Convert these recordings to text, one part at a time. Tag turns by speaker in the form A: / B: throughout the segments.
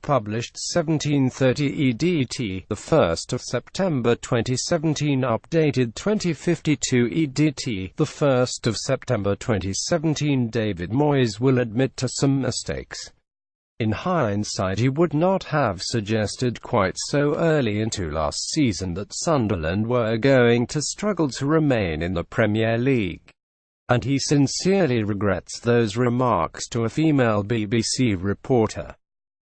A: published 1730 EDT, the 1st of September 2017, updated 2052 EDT, the 1st of September 2017. David Moyes will admit to some mistakes. In hindsight, he would not have suggested quite so early into last season that Sunderland were going to struggle to remain in the Premier League. And he sincerely regrets those remarks to a female BBC reporter.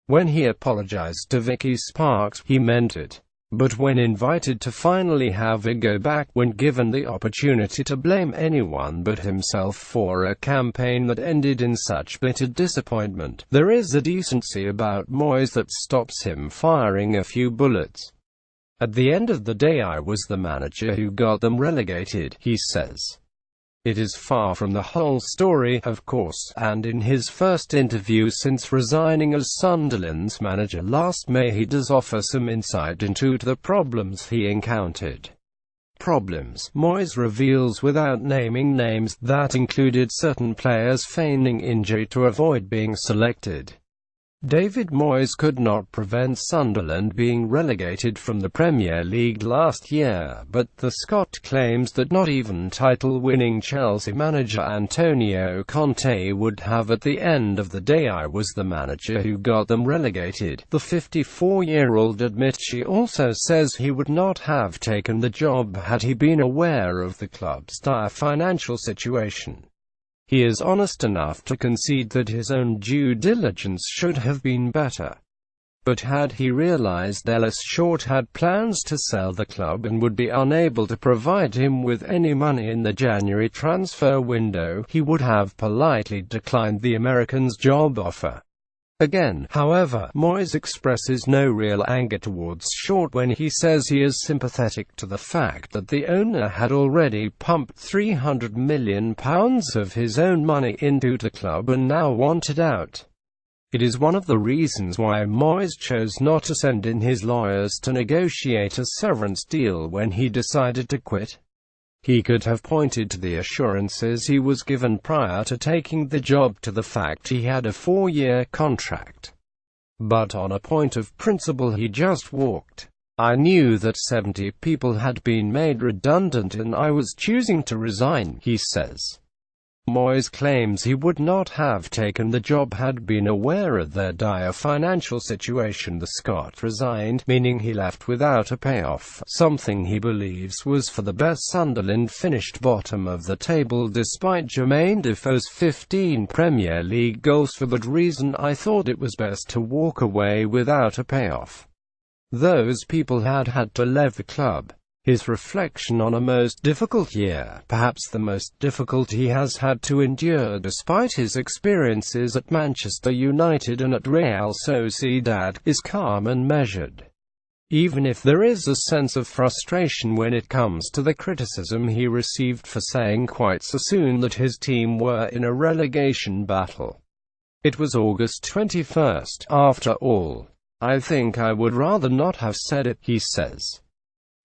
A: When he apologised to Vicki Sparks, he meant it. But when invited to finally have a go back, when given the opportunity to blame anyone but himself for a campaign that ended in such bitter disappointment, there is a decency about Moyes that stops him firing a few bullets. At the end of the day, I was the manager who got them relegated, he says. It is far from the whole story, of course, and in his first interview since resigning as Sunderland's manager last May, he does offer some insight into the problems he encountered. Problems, Moyes reveals without naming names, that included certain players feigning injury to avoid being selected. David Moyes could not prevent Sunderland being relegated from the Premier League last year, but the Scot claims that not even title-winning Chelsea manager Antonio Conte would have. At the end of the day, I was the manager who got them relegated, the 54-year-old admits. He also says he would not have taken the job had he been aware of the club's dire financial situation. He is honest enough to concede that his own due diligence should have been better. But had he realized Ellis had plans to sell the club and would be unable to provide him with any money in the January transfer window, he would have politely declined the American's job offer. Again, however, Moyes expresses no real anger towards Short when he says he is sympathetic to the fact that the owner had already pumped £300 million of his own money into the club and now wanted out. It is one of the reasons why Moyes chose not to send in his lawyers to negotiate a severance deal when he decided to quit. He could have pointed to the assurances he was given prior to taking the job, to the fact he had a 4-year contract. But on a point of principle he just walked. I knew that 70 people had been made redundant and I was choosing to resign, he says. Moyes claims he would not have taken the job had been aware of their dire financial situation. The Scot resigned, meaning he left without a payoff, something he believes was for the best. Sunderland finished bottom of the table despite Jermaine Defoe's 15 Premier League goals. For that reason, I thought it was best to walk away without a payoff. Those people had had to leave the club. His reflection on a most difficult year, perhaps the most difficult he has had to endure despite his experiences at Manchester United and at Real Sociedad, is calm and measured. Even if there is a sense of frustration when it comes to the criticism he received for saying quite so soon that his team were in a relegation battle. It was August 21, after all. I think I would rather not have said it, he says.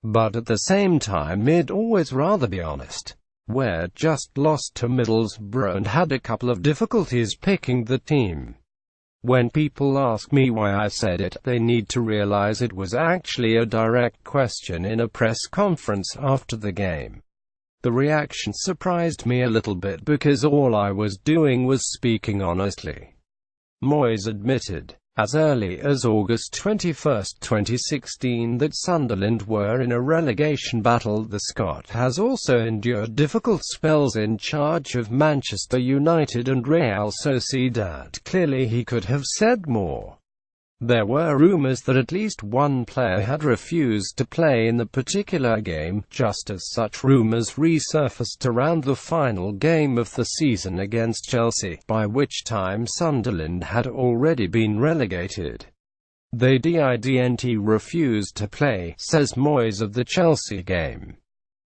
A: But at the same time, I'd always rather be honest. We're just lost to Middlesbrough and had a couple of difficulties picking the team. When people ask me why I said it, they need to realize it was actually a direct question in a press conference after the game. The reaction surprised me a little bit because all I was doing was speaking honestly. Moyes admitted, as early as August 21, 2016, that Sunderland were in a relegation battle. The Scot has also endured difficult spells in charge of Manchester United and Real Sociedad. Clearly he could have said more. There were rumours that at least one player had refused to play in the particular game, just as such rumours resurfaced around the final game of the season against Chelsea, by which time Sunderland had already been relegated. They didn't refuse to play, says Moyes of the Chelsea game.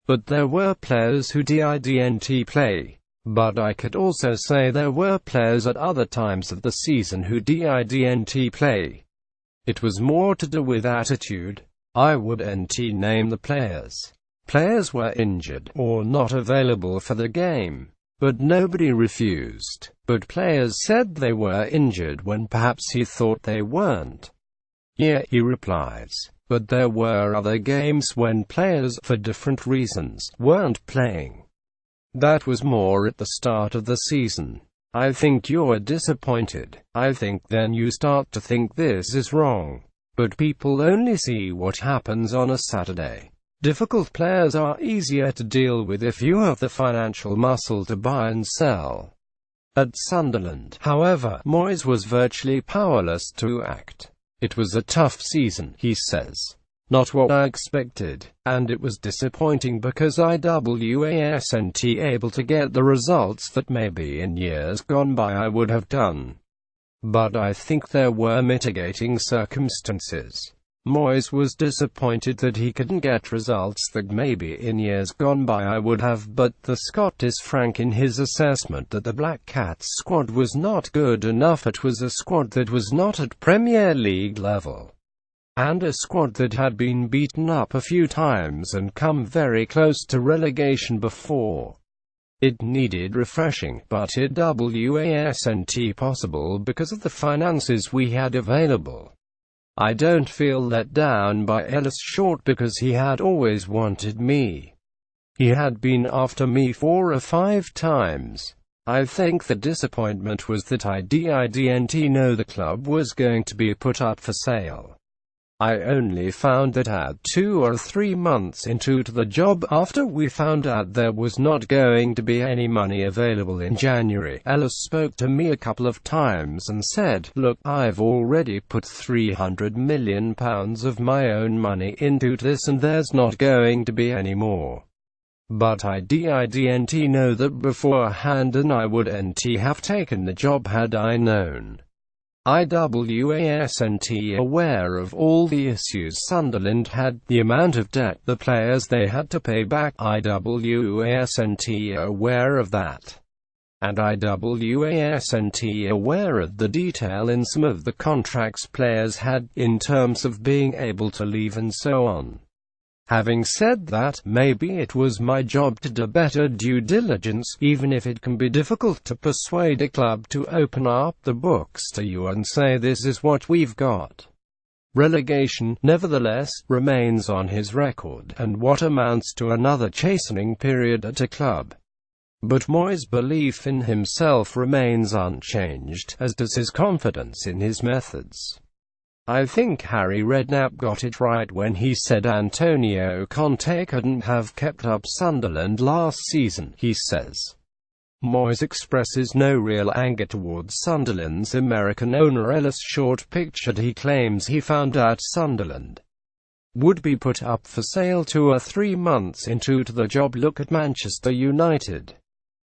A: But there were players who didn't play. But I could also say there were players at other times of the season who didn't play. It was more to do with attitude. I wouldn't name the players. Players were injured, or not available for the game. but nobody refused. But players said they were injured when perhaps he thought they weren't. Yeah, he replies. But there were other games when players, for different reasons, weren't playing. That was more at the start of the season. I think you're disappointed. I think then you start to think this is wrong. But people only see what happens on a Saturday. Difficult players are easier to deal with if you have the financial muscle to buy and sell. At Sunderland, however, Moyes was virtually powerless to act. It was a tough season, he says. Not what I expected, and it was disappointing because I wasn't able to get the results that maybe in years gone by I would have done. But I think there were mitigating circumstances. Moyes was disappointed that he couldn't get results that maybe in years gone by I would have, but the Scot is frank in his assessment that the Black Cats squad was not good enough. It was a squad that was not at Premier League level, and a squad that had been beaten up a few times and come very close to relegation before. It needed refreshing, but it wasn't possible because of the finances we had available. I don't feel let down by Ellis short because he had always wanted me. He had been after me 4 or 5 times. I think the disappointment was that I didn't know the club was going to be put up for sale. I only found that out 2 or 3 months into the job after we found out there was not going to be any money available in January. Ellis spoke to me a couple of times and said, "Look, I've already put £300 million of my own money into this and there's not going to be any more." But I didn't know that beforehand and I wouldn't have taken the job had I known. I wasn't aware of all the issues Sunderland had, the amount of debt, the players they had to pay back. I wasn't aware of that. And I wasn't aware of the detail in some of the contracts players had, in terms of being able to leave and so on. Having said that, maybe it was my job to do better due diligence, even if it can be difficult to persuade a club to open up the books to you and say this is what we've got. Relegation, nevertheless, remains on his record, and what amounts to another chastening period at a club. But Moyes' belief in himself remains unchanged, as does his confidence in his methods. I think Harry Redknapp got it right when he said Antonio Conte couldn't have kept up Sunderland last season, he says. Moyes expresses no real anger towards Sunderland's American owner Ellis short pictured. He claims he found out Sunderland would be put up for sale 2 or 3 months into the job. Look at Manchester United.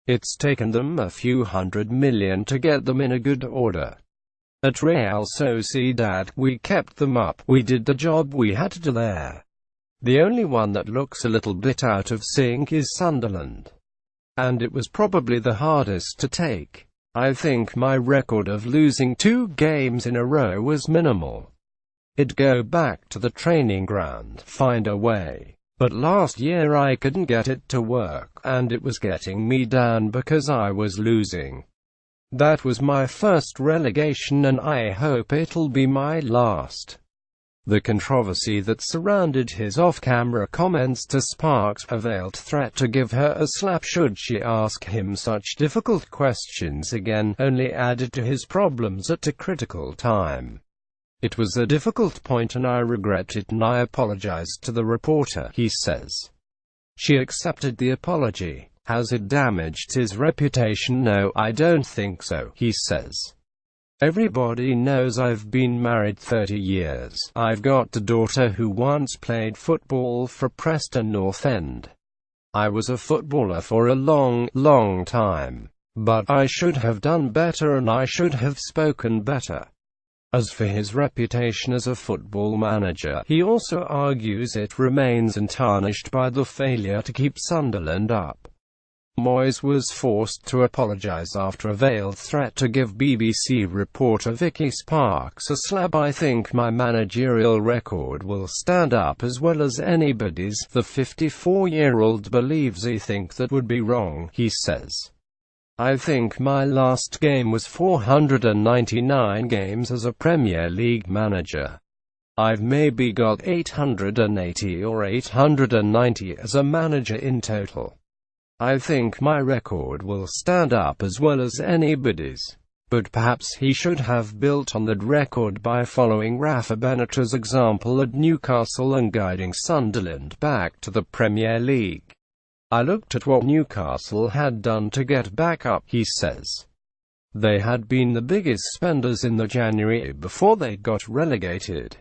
A: It's taken them a few $100 million to get them in a good order. At Real Sociedad, we kept them up. We did the job we had to do there. The only one that looks a little bit out of sync is Sunderland. And it was probably the hardest to take. I think my record of losing 2 games in a row was minimal. It'd go back to the training ground, find a way. But last year I couldn't get it to work, and it was getting me down because I was losing. That was my first relegation and I hope it'll be my last. The controversy that surrounded his off-camera comments to Sparks' veiled threat to give her a slap should she ask him such difficult questions again, only added to his problems at a critical time. It was a difficult point and I regret it and I apologized to the reporter, he says. She accepted the apology. Has it damaged his reputation? No, I don't think so, he says. Everybody knows I've been married 30 years. I've got a daughter who once played football for Preston North End. I was a footballer for a long time. But I should have done better and I should have spoken better. As for his reputation as a football manager, he also argues it remains untarnished by the failure to keep Sunderland up. Moyes was forced to apologise after a veiled threat to give BBC reporter Vicki Sparks a slap. I think my managerial record will stand up as well as anybody's. The 54-year-old believes he thinks that would be wrong, he says. I think my last game was 499 games as a Premier League manager. I've maybe got 880 or 890 as a manager in total. I think my record will stand up as well as anybody's. But perhaps he should have built on that record by following Rafa Benitez's example at Newcastle and guiding Sunderland back to the Premier League. I looked at what Newcastle had done to get back up, he says. They had been the biggest spenders in the January before they got relegated.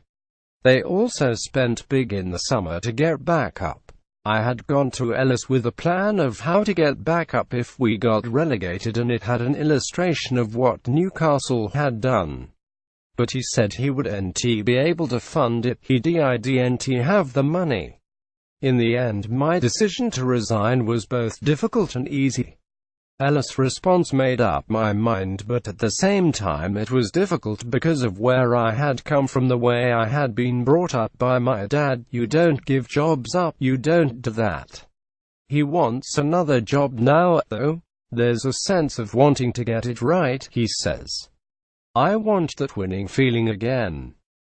A: They also spent big in the summer to get back up. I had gone to Ellis with a plan of how to get back up if we got relegated, and it had an illustration of what Newcastle had done. But he said he wouldn't be able to fund it, he didn't have the money. In the end, my decision to resign was both difficult and easy. Ellis' response made up my mind, but at the same time it was difficult because of where I had come from, the way I had been brought up by my dad. You don't give jobs up, you don't do that. He wants another job now, though. There's a sense of wanting to get it right, he says. I want that winning feeling again.